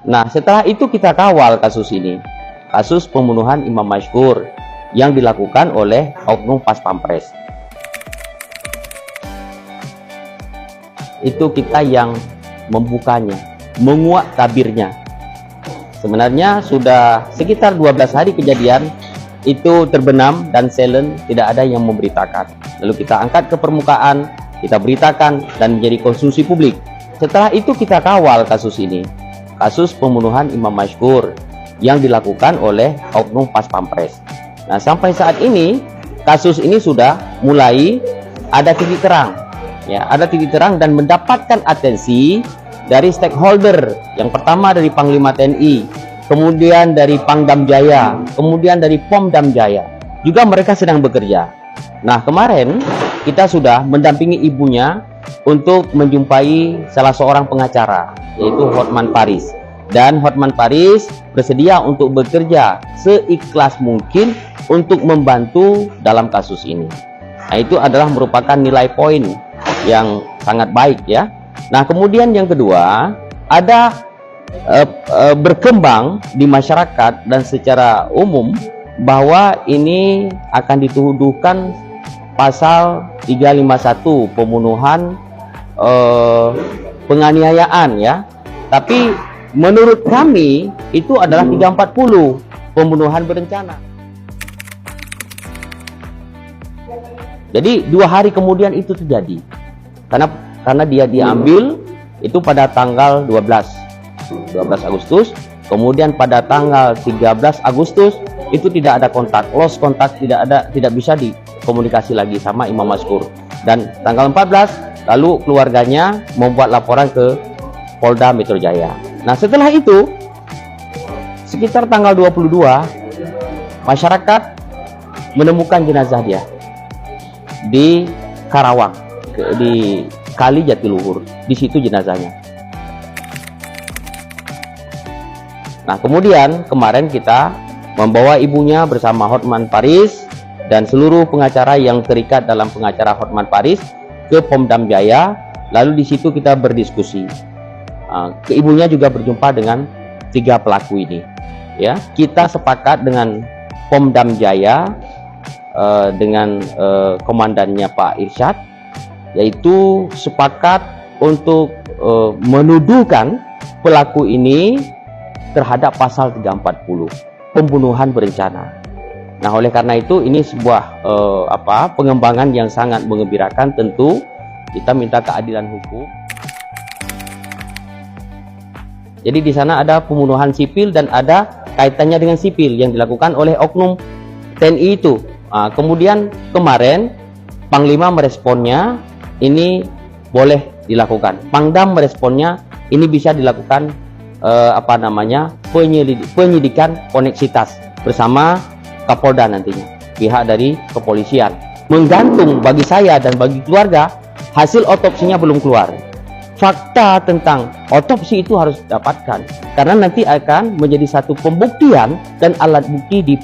Nah, setelah itu kita kawal kasus ini. Kasus pembunuhan Imam Mashkur yang dilakukan oleh oknum Pas Pampres. Itu kita yang membukanya, menguak tabirnya. Sebenarnya sudah sekitar 12 hari kejadian itu terbenam dan silent, tidak ada yang memberitakan. Lalu kita angkat ke permukaan, kita beritakan dan menjadi konsumsi publik. Setelah itu kita kawal kasus ini. Kasus pembunuhan Imam Mashkur yang dilakukan oleh oknum Pas Pampres. Nah, sampai saat ini kasus ini sudah mulai ada titik terang. Ya, ada titik terang dan mendapatkan atensi dari stakeholder. Yang pertama dari Panglima TNI, kemudian dari Pangdam Jaya, kemudian dari Pomdam Jaya. Juga mereka sedang bekerja. Nah, kemarin kita sudah mendampingi ibunya untuk menjumpai salah seorang pengacara, yaitu Hotman Paris. Dan Hotman Paris bersedia untuk bekerja seikhlas mungkin untuk membantu dalam kasus ini. Nah, itu adalah merupakan nilai poin yang sangat baik ya. Nah, kemudian yang kedua, ada berkembang di masyarakat dan secara umum bahwa ini akan dituduhkan pasal 351 pembunuhan, penganiayaan ya. Tapi menurut kami itu adalah 340 pembunuhan berencana. Jadi 2 hari kemudian itu terjadi. Karena dia diambil itu pada tanggal 12 Agustus, kemudian pada tanggal 13 Agustus itu tidak ada kontak, lost kontak, tidak bisa dikomunikasi lagi sama Imam Mashkur. Dan tanggal 14 lalu keluarganya membuat laporan ke Polda Metro Jaya. Nah, setelah itu sekitar tanggal 22 masyarakat menemukan jenazah dia di Karawang, di Kali Jatiluhur. Di situ jenazahnya. Nah, kemudian kemarin kita membawa ibunya bersama Hotman Paris dan seluruh pengacara yang terikat dalam pengacara Hotman Paris ke Pomdam Jaya. Lalu di situ kita berdiskusi. Ibunya juga berjumpa dengan 3 pelaku ini. Ya, kita sepakat dengan Pomdam Jaya, dengan komandannya Pak Irsyad, yaitu sepakat untuk menuduhkan pelaku ini terhadap pasal 340 pembunuhan berencana. Nah, oleh karena itu ini sebuah pengembangan yang sangat menggembirakan. Tentu kita minta keadilan hukum. Jadi di sana ada pembunuhan sipil dan ada kaitannya dengan sipil yang dilakukan oleh oknum TNI itu. Kemudian kemarin Panglima meresponnya ini boleh dilakukan. Pangdam meresponnya ini bisa dilakukan penyidikan koneksitas bersama Kapolda nantinya, pihak dari kepolisian. Menggantung bagi saya dan bagi keluarga, hasil otopsinya belum keluar. Fakta tentang otopsi itu harus didapatkan karena nanti akan menjadi satu pembuktian dan alat bukti di